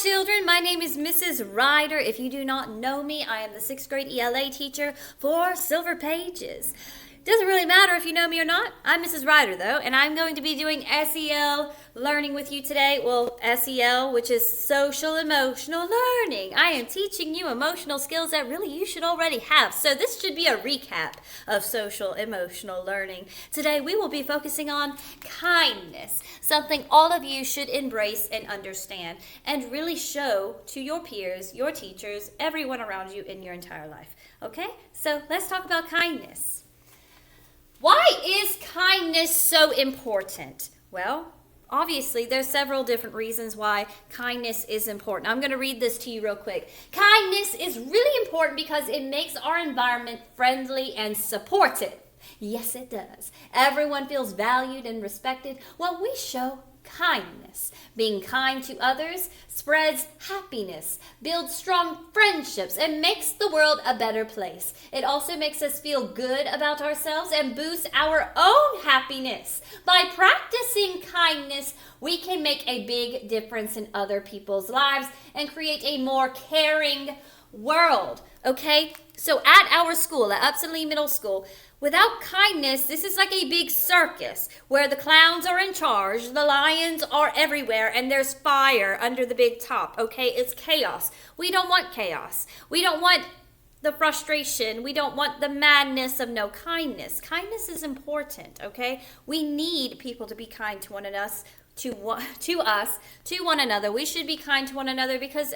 children. My name is Mrs. Ryder. If you do not know me, I am the 6th grade ELA teacher for Silver Pages. Doesn't really matter if you know me or not. I'm Mrs. Ryder, though, and I'm going to be doing SEL learning with you today. Well, SEL, which is social emotional learning. I am teaching you emotional skills that really you should already have. So this should be a recap of social emotional learning. Today we will be focusing on kindness, something all of you should embrace and understand and really show to your peers, your teachers, everyone around you in your entire life. Okay? So let's talk about kindness. Why is kindness so important? Well, obviously, there's several different reasons why kindness is important. I'm going to read this to you real quick. Kindness is really important because it makes our environment friendly and supportive. Yes, it does. Everyone feels valued and respected when we show kindness. Being kind to others spreads happiness, builds strong friendships, and makes the world a better place. It also makes us feel good about ourselves and boosts our own happiness. By practicing kindness, we can make a big difference in other people's lives and create a more caring world. Okay? So at our school, at Upson Lee Middle School, without kindness, this is like a big circus where the clowns are in charge, the lions are everywhere, and there's fire under the big top, okay? It's chaos. We don't want chaos. We don't want the frustration. We don't want the madness of no kindness. Kindness is important, okay? We need people to be kind to one another, to one another. We should be kind to one another because,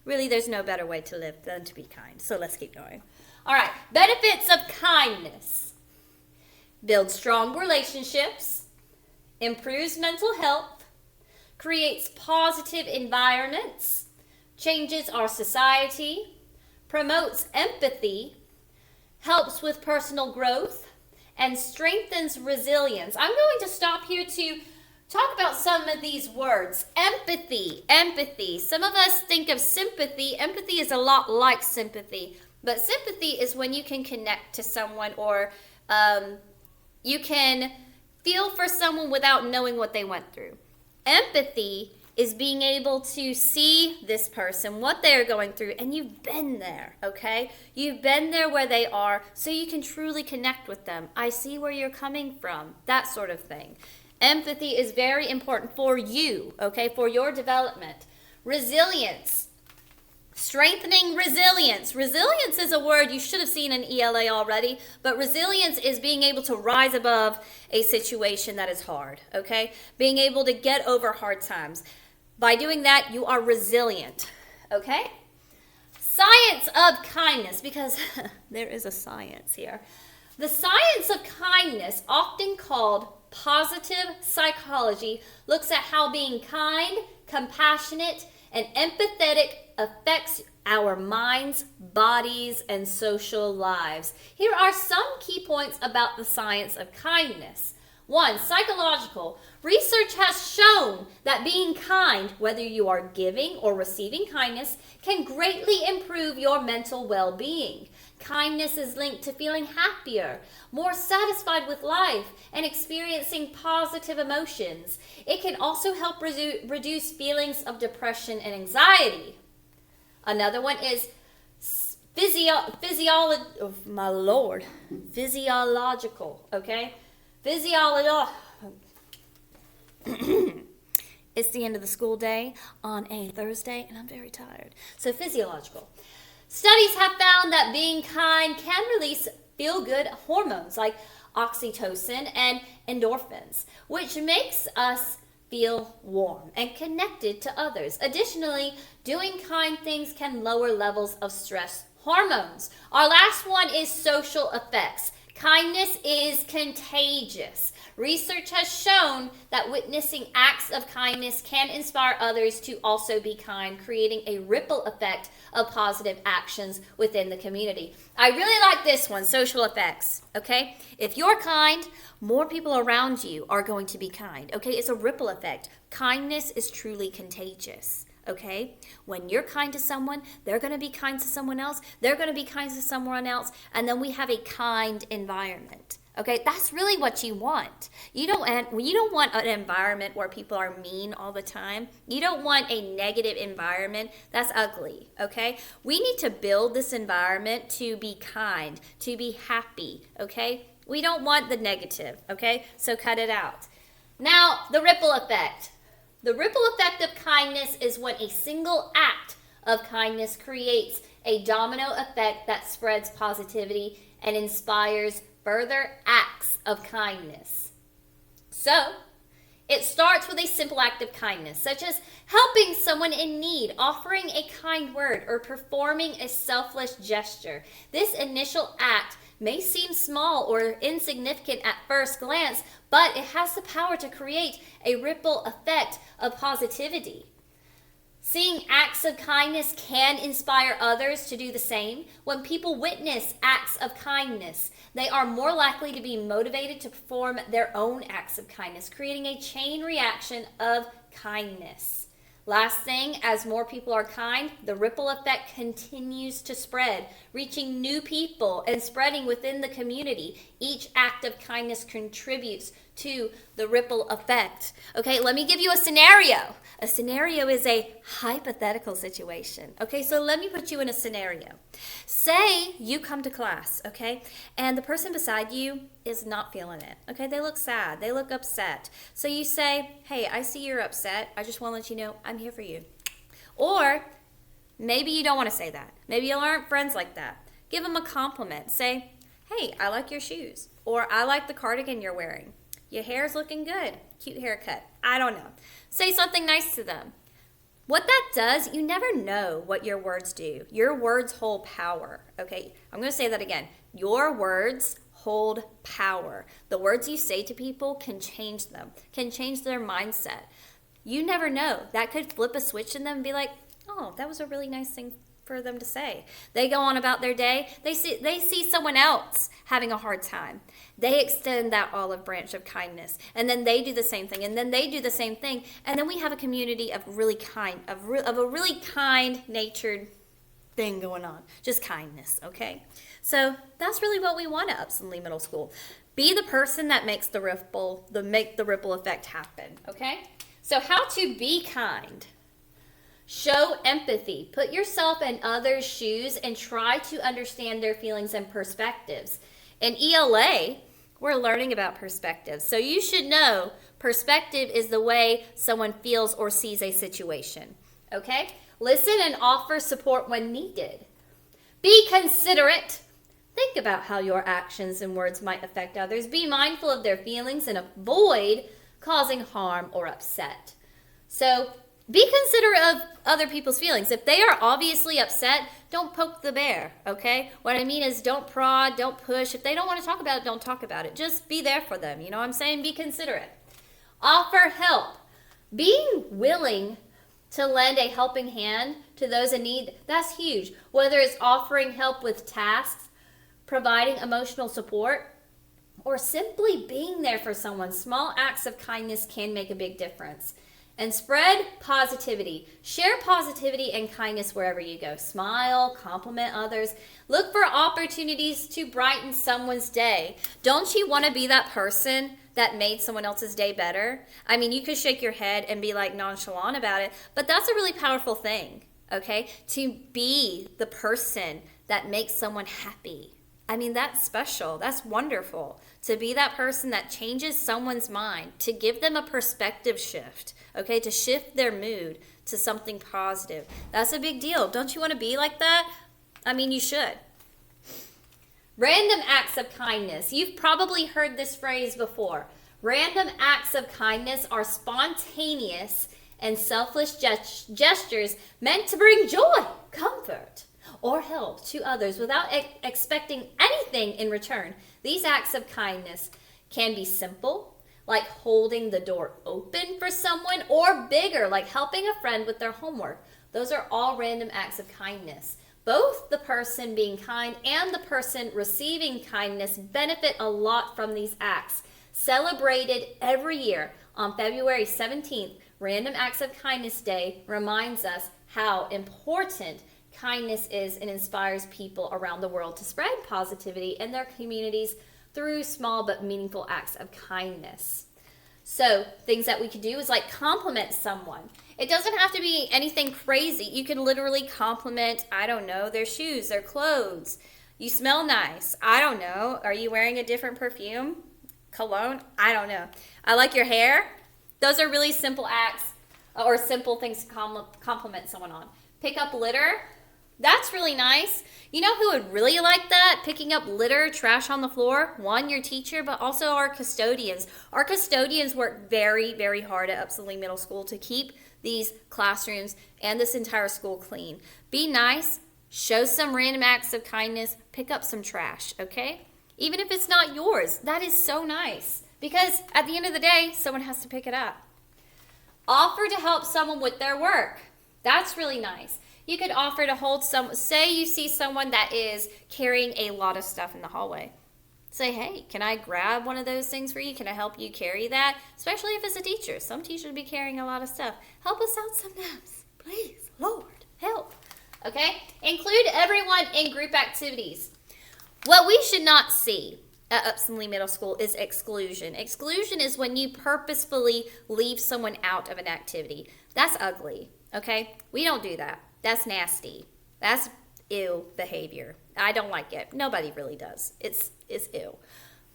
really, there's no better way to live than to be kind. So let's keep going. All right, benefits of kindness. Builds strong relationships, improves mental health, creates positive environments, changes our society, promotes empathy, helps with personal growth, and strengthens resilience. I'm going to stop here to talk about some of these words. Empathy. Some of us think of sympathy. Empathy is a lot like sympathy. But sympathy is when you can connect to someone or you can feel for someone without knowing what they went through. Empathy is being able to see this person, what they're going through, and you've been there, okay? You've been there where they are, so you can truly connect with them. I see where you're coming from, that sort of thing. Empathy is very important for you, okay, for your development. Resilience. Strengthening resilience. Resilience is a word you should have seen in ELA already, but resilience is being able to rise above a situation that is hard, okay? Being able to get over hard times. By doing that, you are resilient, okay? Science of kindness, because there is a science here. The science of kindness, often called positive psychology, looks at how being kind, compassionate, and empathetic affects our minds, bodies, and social lives. Here are some key points about the science of kindness. 1. Psychological. Research has shown that being kind, whether you are giving or receiving kindness, can greatly improve your mental well-being. Kindness is linked to feeling happier, more satisfied with life, and experiencing positive emotions. It can also help reduce feelings of depression and anxiety. Another one is physiological, okay? It's the end of the school day on a Thursday, and I'm very tired. So physiological. Studies have found that being kind can release feel-good hormones like oxytocin and endorphins, which makes us feel warm and connected to others. Additionally, doing kind things can lower levels of stress hormones. Our last one is social effects. Kindness is contagious. Research has shown that witnessing acts of kindness can inspire others to also be kind, creating a ripple effect of positive actions within the community. I really like this one, social effects, okay? If you're kind, more people around you are going to be kind, okay? It's a ripple effect. Kindness is truly contagious. Okay? When you're kind to someone, they're going to be kind to someone else. They're going to be kind to someone else. And then we have a kind environment. Okay, that's really what you want. You don't want an environment where people are mean all the time. You don't want a negative environment. That's ugly, okay? We need to build this environment to be kind, to be happy, okay? We don't want the negative, okay? So cut it out. Now, the ripple effect. The ripple effect of kindness is when a single act of kindness creates a domino effect that spreads positivity and inspires further acts of kindness. So, it starts with a simple act of kindness, such as helping someone in need, offering a kind word, or performing a selfless gesture. This initial act may seem small or insignificant at first glance, but it has the power to create a ripple effect of positivity. Seeing acts of kindness can inspire others to do the same. When people witness acts of kindness, they are more likely to be motivated to perform their own acts of kindness, creating a chain reaction of kindness. Last thing, as more people are kind, the ripple effect continues to spread, reaching new people and spreading within the community. Each act of kindness contributes to the ripple effect. Okay, let me give you a scenario. A scenario is a hypothetical situation. Okay, so let me put you in a scenario. Say you come to class, okay, and the person beside you is not feeling it. Okay, they look sad, they look upset. So you say, hey, I see you're upset. I just want to let you know I'm here for you. Or maybe you don't want to say that. Maybe you aren't friends like that. Give them a compliment. Say, hey, I like your shoes. Or I like the cardigan you're wearing. Your hair's looking good. Cute haircut. I don't know. Say something nice to them. What that does, you never know what your words do. Your words hold power. Okay, I'm going to say that again. Your words hold power. The words you say to people can change them, can change their mindset. You never know. That could flip a switch in them and be like, oh, that was a really nice thing for them to say. They go on about their day. They see someone else having a hard time. They extend that olive branch of kindness, and then they do the same thing, and then they do the same thing, and then we have a community of really kind, of a really kind-natured thing going on. Just kindness, okay? So that's really what we want at Upson Lee Middle School. Be the person that makes the ripple effect happen, okay? So how to be kind. Show empathy. Put yourself in others' shoes and try to understand their feelings and perspectives. In ELA, we're learning about perspectives. So you should know perspective is the way someone feels or sees a situation. Okay? Listen and offer support when needed. Be considerate. Think about how your actions and words might affect others. Be mindful of their feelings and avoid causing harm or upset. So be considerate of other people's feelings. If they are obviously upset, don't poke the bear, okay? What I mean is don't prod, don't push. If they don't want to talk about it, don't talk about it. Just be there for them. You know what I'm saying? Be considerate. Offer help. Being willing to lend a helping hand to those in need, that's huge. Whether it's offering help with tasks, providing emotional support, or simply being there for someone, small acts of kindness can make a big difference. And spread positivity. Share positivity and kindness wherever you go. Smile, compliment others. Look for opportunities to brighten someone's day. Don't you want to be that person that made someone else's day better? I mean, you could shake your head and be like nonchalant about it, but that's a really powerful thing, okay? To be the person that makes someone happy. I mean, that's special. That's wonderful. To be that person that changes someone's mind, to give them a perspective shift, okay, to shift their mood to something positive. That's a big deal. Don't you want to be like that? I mean, you should. Random acts of kindness. You've probably heard this phrase before. Random acts of kindness are spontaneous and selfless gestures meant to bring joy, comfort, or help to others without expecting anything in return. These acts of kindness can be simple, like holding the door open for someone, or bigger, like helping a friend with their homework. Those are all random acts of kindness. Both the person being kind and the person receiving kindness benefit a lot from these acts. Celebrated every year on February 17th, Random Acts of Kindness Day reminds us how important kindness is and inspires people around the world to spread positivity in their communities through small but meaningful acts of kindness. So things that we could do is like compliment someone. It doesn't have to be anything crazy. You can literally compliment, I don't know, their shoes, their clothes. You smell nice. I don't know. Are you wearing a different perfume? Cologne? I don't know. I like your hair. Those are really simple acts or simple things to compliment someone on. Pick up litter. That's really nice. You know who would really like that? Picking up litter, trash on the floor. One, your teacher, but also our custodians. Our custodians work very, very hard at Upson Lee Middle School to keep these classrooms and this entire school clean. Be nice. Show some random acts of kindness. Pick up some trash, okay? Even if it's not yours. That is so nice. Because at the end of the day, someone has to pick it up. Offer to help someone with their work. That's really nice. You could offer to hold say you see someone that is carrying a lot of stuff in the hallway. Say, hey, can I grab one of those things for you? Can I help you carry that? Especially if it's a teacher. Some teachers be carrying a lot of stuff. Help us out sometimes. Please, Lord, help. Okay? Include everyone in group activities. What we should not see at Upson Lee Middle School is exclusion. Exclusion is when you purposefully leave someone out of an activity. That's ugly, okay? We don't do that. That's nasty. That's ew behavior. I don't like it. Nobody really does. It's ew.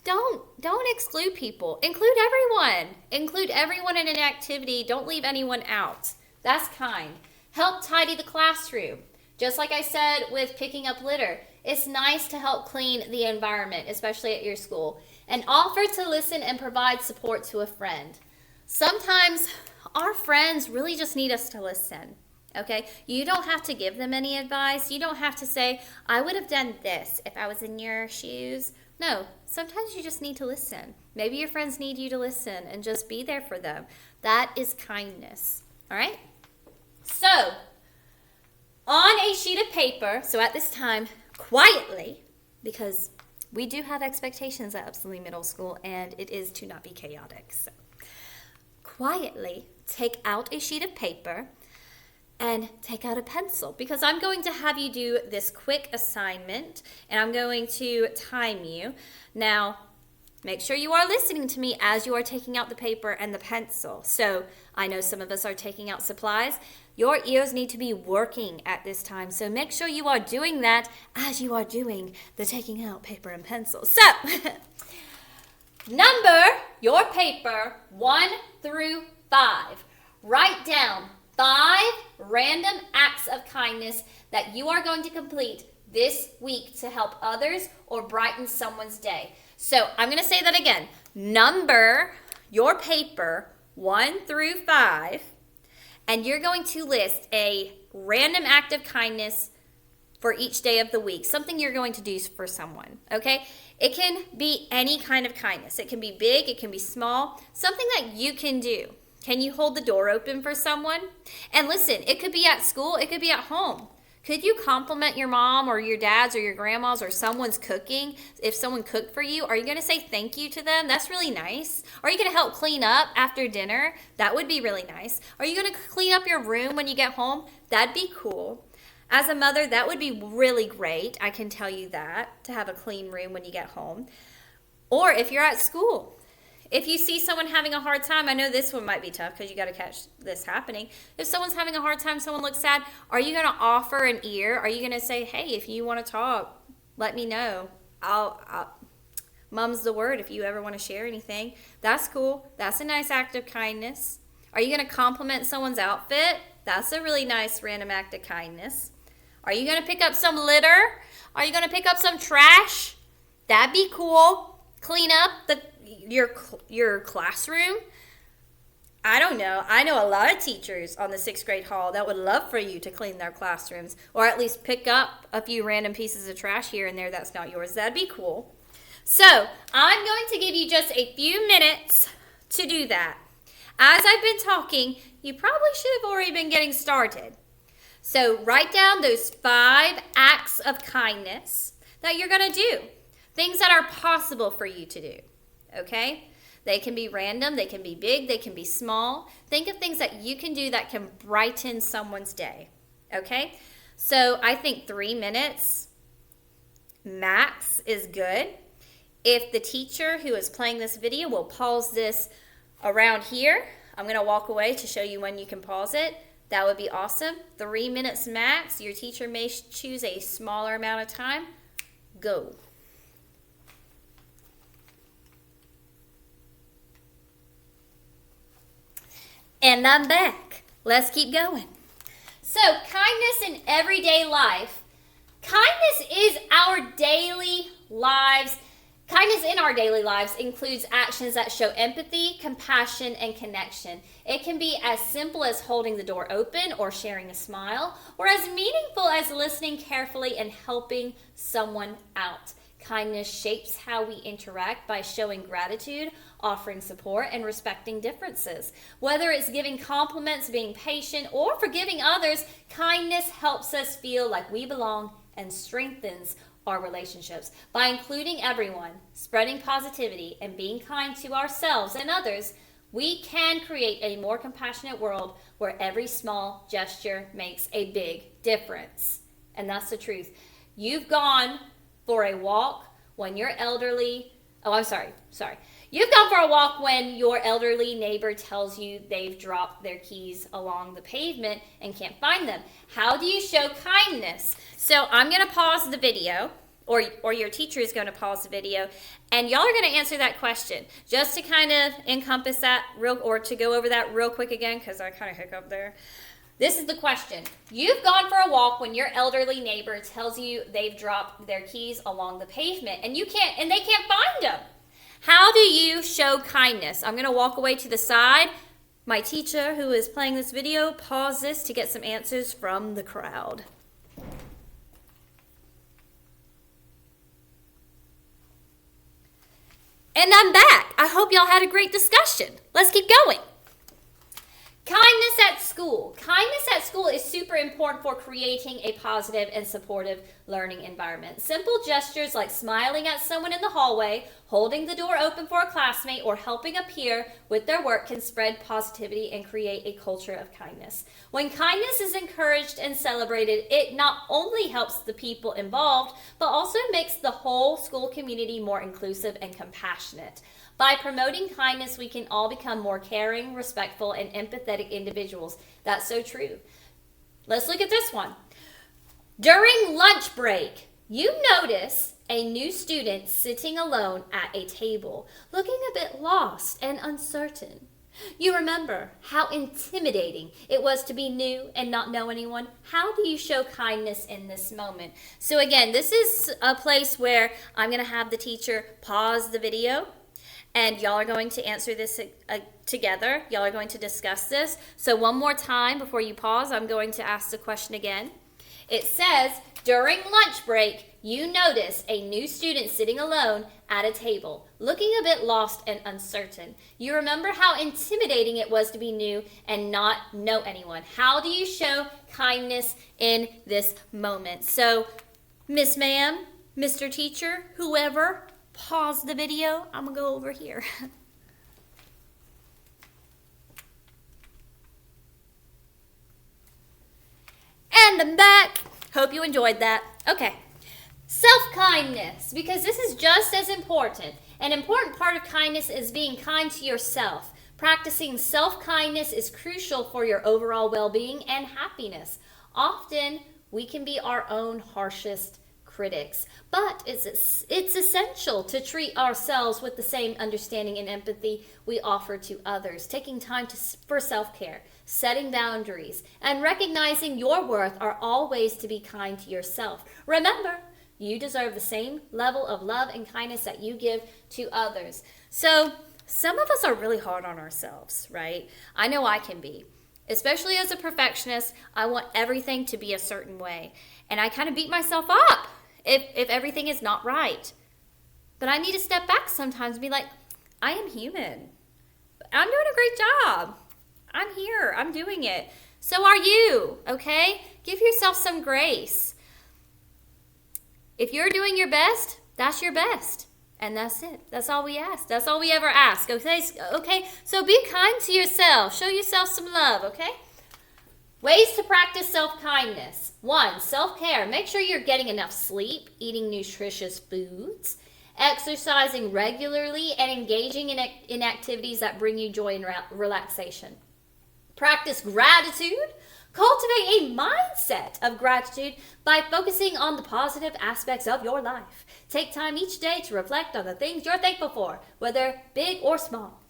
Don't exclude people. Include everyone. Include everyone in an activity. Don't leave anyone out. That's kind. Help tidy the classroom. Just like I said with picking up litter, it's nice to help clean the environment, especially at your school. And offer to listen and provide support to a friend. Sometimes our friends really just need us to listen. Okay, you don't have to give them any advice. You don't have to say, I would have done this if I was in your shoes. No, sometimes you just need to listen. Maybe your friends need you to listen and just be there for them. That is kindness. All right? So, on a sheet of paper, so at this time, quietly, because we do have expectations at Upson Lee Middle School, and it is to not be chaotic. So, quietly take out a sheet of paper and take out a pencil, because I'm going to have you do this quick assignment, and I'm going to time you. Now, make sure you are listening to me as you are taking out the paper and the pencil. So, I know some of us are taking out supplies. Your ears need to be working at this time, so make sure you are doing that as you are doing the taking out paper and pencil. So, number your paper 1 through 5. Write down 5 random acts of kindness that you are going to complete this week to help others or brighten someone's day. So I'm going to say that again. Number your paper 1 through 5, and you're going to list a random act of kindness for each day of the week, something you're going to do for someone, okay? It can be any kind of kindness. It can be big, it can be small, something that you can do. Can you hold the door open for someone? And listen, it could be at school, it could be at home. Could you compliment your mom or your dad's or your grandma's or someone's cooking? If someone cooked for you, are you going to say thank you to them? That's really nice. Are you going to help clean up after dinner? That would be really nice. Are you going to clean up your room when you get home? That'd be cool. As a mother, that would be really great. I can tell you that, to have a clean room when you get home. Or if you're at school. If you see someone having a hard time, I know this one might be tough because you got to catch this happening. If someone's having a hard time, someone looks sad, are you going to offer an ear? Are you going to say, hey, if you want to talk, let me know. Mum's the word if you ever want to share anything. That's cool. That's a nice act of kindness. Are you going to compliment someone's outfit? That's a really nice random act of kindness. Are you going to pick up some litter? Are you going to pick up some trash? That'd be cool. Clean up your classroom. I don't know. I know a lot of teachers on the 6th grade hall that would love for you to clean their classrooms, or at least pick up a few random pieces of trash here and there that's not yours. That'd be cool. So I'm going to give you just a few minutes to do that. As I've been talking, you probably should have already been getting started. So write down those 5 acts of kindness that you're going to do. Things that are possible for you to do. Okay? They can be random, they can be big, they can be small. Think of things that you can do that can brighten someone's day. Okay? So I think 3 minutes max is good. If the teacher who is playing this video will pause this around here, I'm going to walk away to show you when you can pause it. That would be awesome. 3 minutes max. Your teacher may choose a smaller amount of time. Go. And I'm back. Let's keep going. So, kindness in everyday life. Kindness is our daily lives. Kindness in our daily lives includes actions that show empathy, compassion, and connection. It can be as simple as holding the door open or sharing a smile, or as meaningful as listening carefully and helping someone out. Kindness shapes how we interact by showing gratitude, offering support, and respecting differences. Whether it's giving compliments, being patient, or forgiving others, kindness helps us feel like we belong and strengthens our relationships. By including everyone, spreading positivity, and being kind to ourselves and others, we can create a more compassionate world where every small gesture makes a big difference. And that's the truth. You've gone for a walk when your elderly, You've gone for a walk when your elderly neighbor tells you they've dropped their keys along the pavement and can't find them. How do you show kindness? So I'm going to pause the video, or your teacher is going to pause the video, and y'all are going to answer that question. Just to kind of encompass that or to go over that real quick again, because I kind of hiccup there. This is the question. You've gone for a walk when your elderly neighbor tells you they've dropped their keys along the pavement and they can't find them. How do you show kindness? I'm going to walk away to the side. My teacher who is playing this video, pause this to get some answers from the crowd. And I'm back. I hope y'all had a great discussion. Let's keep going. Kindness at school. Kindness at school is super important for creating a positive and supportive learning environment. Simple gestures like smiling at someone in the hallway, holding the door open for a classmate, or helping a peer with their work can spread positivity and create a culture of kindness. When kindness is encouraged and celebrated, it not only helps the people involved, but also makes the whole school community more inclusive and compassionate. By promoting kindness, we can all become more caring, respectful, and empathetic individuals. That's so true. Let's look at this one. During lunch break, you notice a new student sitting alone at a table, looking a bit lost and uncertain. You remember how intimidating it was to be new and not know anyone. How do you show kindness in this moment? So again, this is a place where I'm going to have the teacher pause the video. And y'all are going to answer this together. Y'all are going to discuss this. So one more time before you pause, I'm going to ask the question again. It says, during lunch break, you notice a new student sitting alone at a table, looking a bit lost and uncertain. You remember how intimidating it was to be new and not know anyone. How do you show kindness in this moment? So, Miss Ma'am, Mr. Teacher, whoever, pause the video. I'm going to go over here. And I'm back. Hope you enjoyed that. Okay. Self-kindness, because this is just as important. An important part of kindness is being kind to yourself. Practicing self-kindness is crucial for your overall well-being and happiness. Often, we can be our own harshest critics, but it's essential to treat ourselves with the same understanding and empathy we offer to others. Taking time for self-care, setting boundaries, and recognizing your worth are all ways to be kind to yourself. Remember, you deserve the same level of love and kindness that you give to others. So some of us are really hard on ourselves, right? I know I can be. Especially as a perfectionist, I want everything to be a certain way. And I kind of beat myself up if everything is not right. But I need to step back sometimes and be like, I am human. I'm doing a great job. I'm here. I'm doing it. So are you, okay? Give yourself some grace. If you're doing your best, that's your best. And that's it. That's all we ask. That's all we ever ask. Okay? So be kind to yourself. Show yourself some love, okay? Ways to practice self-kindness. 1, self-care. Make sure you're getting enough sleep, eating nutritious foods, exercising regularly, and engaging in activities that bring you joy and relaxation. Practice gratitude. Cultivate a mindset of gratitude by focusing on the positive aspects of your life. Take time each day to reflect on the things you're thankful for, whether big or small.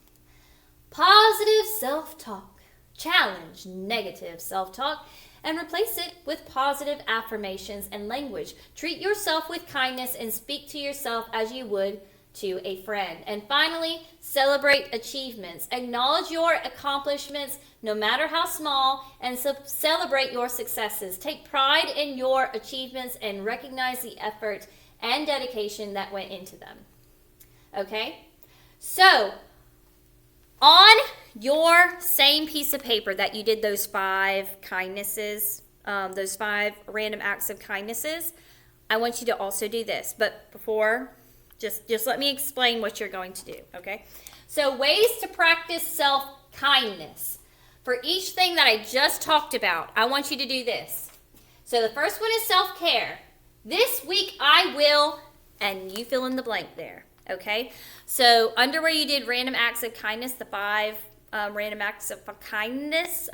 Positive self-talk. Challenge negative self-talk and replace it with positive affirmations and language. Treat yourself with kindness and speak to yourself as you would to a friend. And finally, celebrate achievements. Acknowledge your accomplishments, no matter how small, and celebrate your successes. Take pride in your achievements and recognize the effort and dedication that went into them. Okay? So, on your same piece of paper that you did those 5 kindnesses, those 5 random acts of kindnesses, I want you to also do this. But before, just let me explain what you're going to do, okay? So ways to practice self-kindness. For each thing that I just talked about, I want you to do this. So the first one is self-care. This week I will, and you fill in the blank there. Okay, so under where you did random acts of kindness, the 5 random acts of kindness,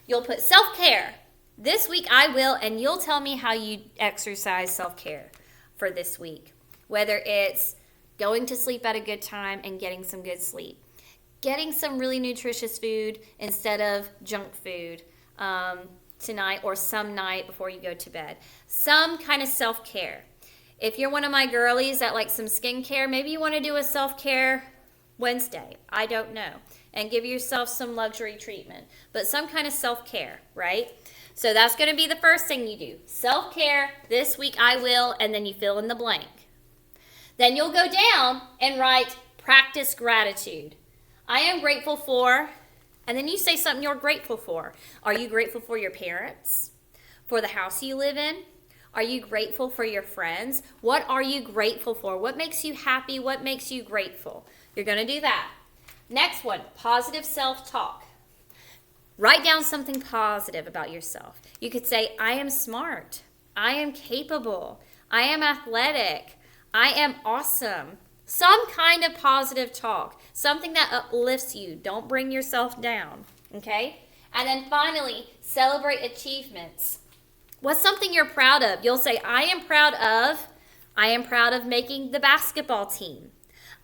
you'll put self-care. This week I will, and you'll tell me how you exercise self-care for this week. Whether it's going to sleep at a good time and getting some good sleep, getting some really nutritious food instead of junk food tonight or some night before you go to bed. Some kind of self-care. If you're one of my girlies that like some skincare, maybe you want to do a self-care Wednesday. I don't know. And give yourself some luxury treatment. But some kind of self-care, right? So that's going to be the first thing you do. Self-care, this week I will, and then you fill in the blank. Then you'll go down and write practice gratitude. I am grateful for, and then you say something you're grateful for. Are you grateful for your parents? For the house you live in? Are you grateful for your friends? What are you grateful for? What makes you happy? What makes you grateful? You're going to do that. Next one, positive self-talk. Write down something positive about yourself. You could say, I am smart. I am capable. I am athletic. I am awesome. Some kind of positive talk. Something that uplifts you. Don't bring yourself down. Okay? And then finally, celebrate achievements. What's something you're proud of? You'll say, I am proud of making the basketball team.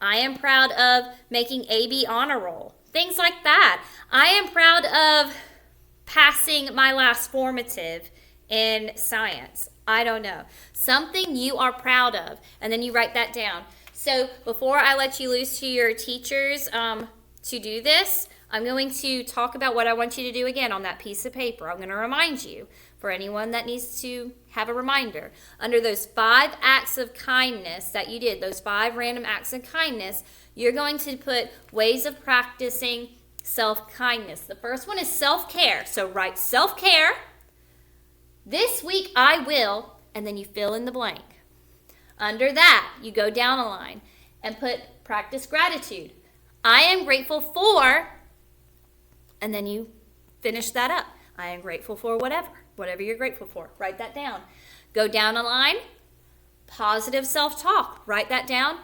I am proud of making AB honor roll. Things like that. I am proud of passing my last formative in science. I don't know. Something you are proud of. And then you write that down. So before I let you loose to your teachers to do this, I'm going to talk about what I want you to do again on that piece of paper. I'm going to remind you, for anyone that needs to have a reminder. Under those 5 acts of kindness that you did, those 5 random acts of kindness, you're going to put ways of practicing self-kindness. The first one is self-care. So write self-care. This week I will, and then you fill in the blank. Under that, you go down a line and put practice gratitude. I am grateful for, and then you finish that up. I am grateful for whatever you're grateful for. Write that down. Go down a line, positive self-talk. Write that down.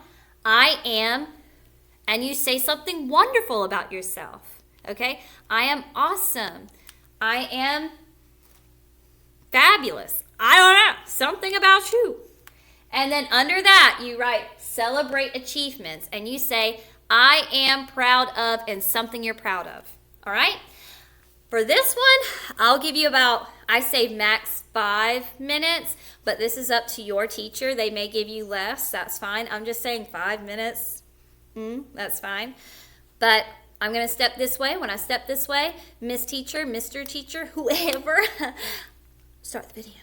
I am, and you say something wonderful about yourself. Okay? I am awesome. I am fabulous. I don't know. Something about you. And then under that, you write celebrate achievements. And you say, I am proud of, and something you're proud of. All right? For this one, I'll give you about, I say max 5 minutes, but this is up to your teacher. They may give you less. That's fine. I'm just saying 5 minutes. That's fine. But I'm going to step this way. When I step this way, Miss Teacher, Mr. Teacher, whoever, start the video.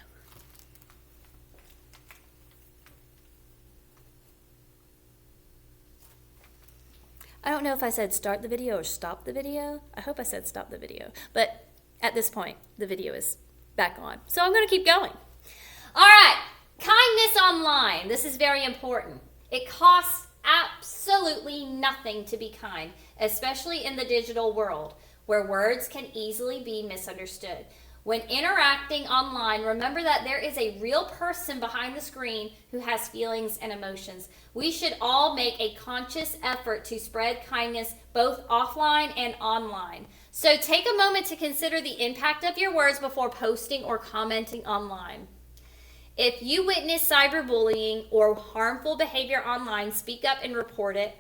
I don't know if I said start the video or stop the video. I hope I said stop the video. But at this point, the video is back on. So I'm going to keep going. All right. Kindness online. This is very important. It costs absolutely nothing to be kind, especially in the digital world where words can easily be misunderstood. When interacting online, remember that there is a real person behind the screen who has feelings and emotions. We should all make a conscious effort to spread kindness both offline and online. So take a moment to consider the impact of your words before posting or commenting online. If you witness cyberbullying or harmful behavior online, speak up and report it.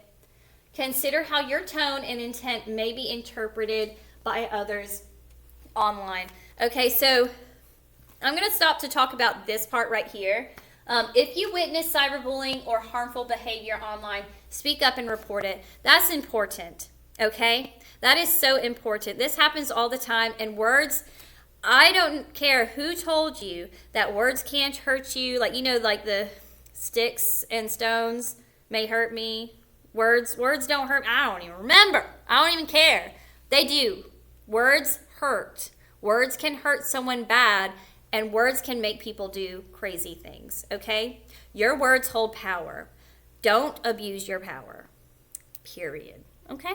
Consider how your tone and intent may be interpreted by others online. Okay, so I'm going to stop to talk about this part right here. If you witness cyberbullying or harmful behavior online, speak up and report it. That's important, okay? That is so important. This happens all the time, and words, I don't care who told you that words can't hurt you. Like, you know, like the sticks and stones may hurt me. Words don't hurt. I don't even remember. I don't even care. They do. Words hurt. Words can hurt someone bad, and words can make people do crazy things, okay? Your words hold power. Don't abuse your power, period, okay?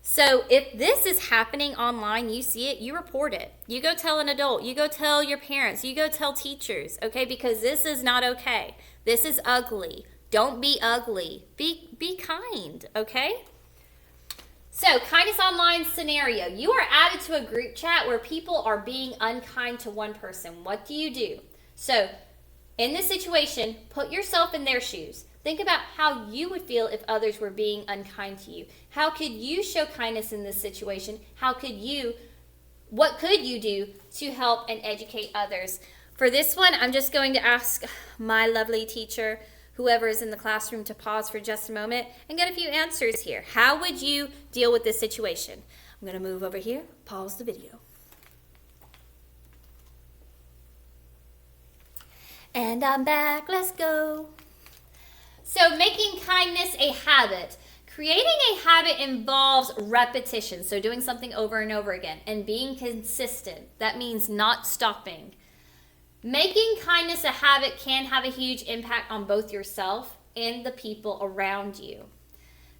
So if this is happening online, you see it, you report it. You go tell an adult. You go tell your parents. You go tell teachers, okay? Because this is not okay. This is ugly. Don't be ugly. Be kind, okay? So, kindness online scenario. You are added to a group chat where people are being unkind to one person. What do? So, in this situation, put yourself in their shoes. Think about how you would feel if others were being unkind to you. How could you show kindness in this situation? What could you do to help and educate others? For this one, I'm just going to ask my lovely teacher, whoever is in the classroom, to pause for just a moment and get a few answers here. How would you deal with this situation? I'm going to move over here, pause the video. And I'm back, let's go. So making kindness a habit. Creating a habit involves repetition, so doing something over and over again, and being consistent. That means not stopping. Making kindness a habit can have a huge impact on both yourself and the people around you.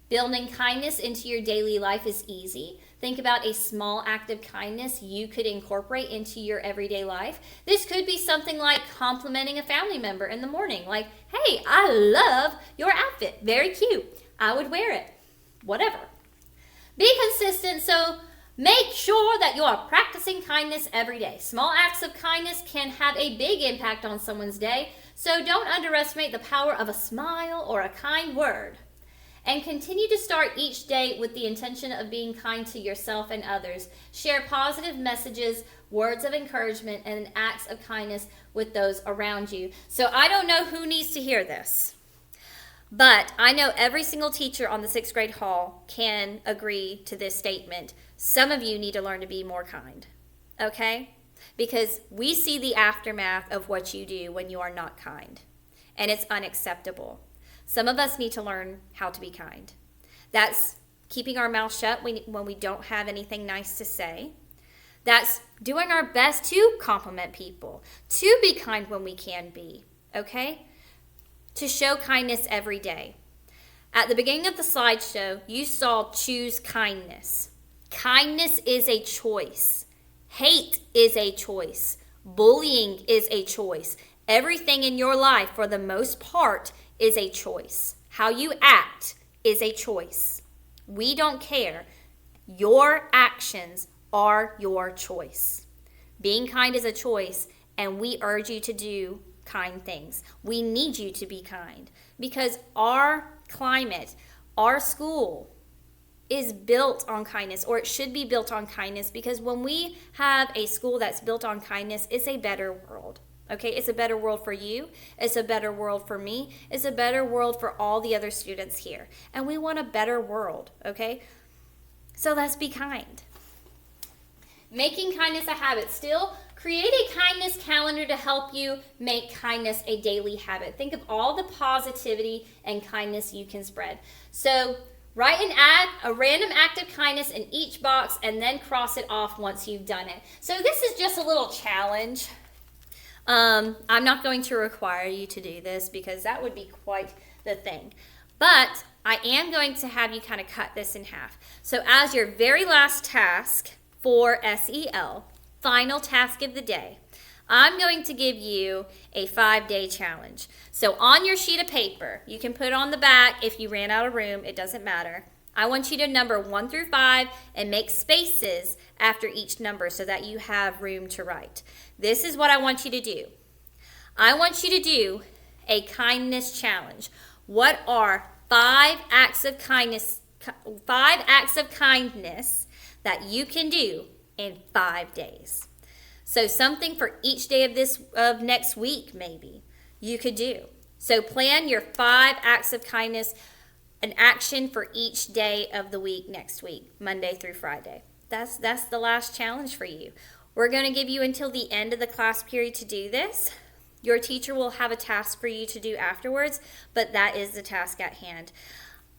Building kindness into your daily life is easy. Think about a small act of kindness you could incorporate into your everyday life. This could be something like complimenting a family member in the morning, like, "Hey, I love your outfit. Very cute. I would wear it." Whatever. Be consistent, so make sure that you are practicing kindness every day. Small acts of kindness can have a big impact on someone's day, so don't underestimate the power of a smile or a kind word. And continue to start each day with the intention of being kind to yourself and others. Share positive messages, words of encouragement, and acts of kindness with those around you. So I don't know who needs to hear this, but I know every single teacher on the 6th grade hall can agree to this statement. Some of you need to learn to be more kind, okay? Because we see the aftermath of what you do when you are not kind, and it's unacceptable. Some of us need to learn how to be kind. That's keeping our mouth shut when we don't have anything nice to say. That's doing our best to compliment people, to be kind when we can be, okay? To show kindness every day. At the beginning of the slideshow, you saw choose kindness. Kindness is a choice. Hate is a choice. Bullying is a choice. Everything in your life, for the most part, is a choice. How you act is a choice. We don't care. Your actions are your choice. Being kind is a choice, and we urge you to do kind things. We need you to be kind because our climate, our school is built on kindness, or it should be built on kindness, because when we have a school that's built on kindness, it's a better world. Okay, it's a better world for you. It's a better world for me. It's a better world for all the other students here. And we want a better world, okay? So let's be kind. Making kindness a habit. Still, create a kindness calendar to help you make kindness a daily habit. Think of all the positivity and kindness you can spread. So write a random act of kindness in each box and then cross it off once you've done it. So this is just a little challenge. I'm not going to require you to do this because that would be quite the thing. But I am going to have you kind of cut this in half. So as your very last task for SEL, final task of the day, I'm going to give you a 5-day challenge. So on your sheet of paper, you can put on the back if you ran out of room, it doesn't matter. I want you to number 1 through 5 and make spaces after each number so that you have room to write. This is what I want you to do. I want you to do a kindness challenge. What are 5 acts of kindness that you can do in 5 days? So something for each day of next week, maybe you could do. So plan your 5 acts of kindness, an action for each day of the week next week, Monday through Friday. That's the last challenge for you. We're going to give you until the end of the class period to do this. Your teacher will have a task for you to do afterwards, but that is the task at hand.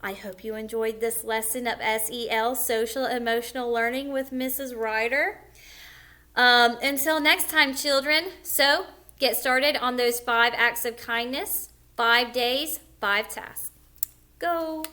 I hope you enjoyed this lesson of SEL, Social Emotional Learning with Mrs. Ryder. Until next time, children, so get started on those 5 acts of kindness, 5 days, 5 tasks. Go!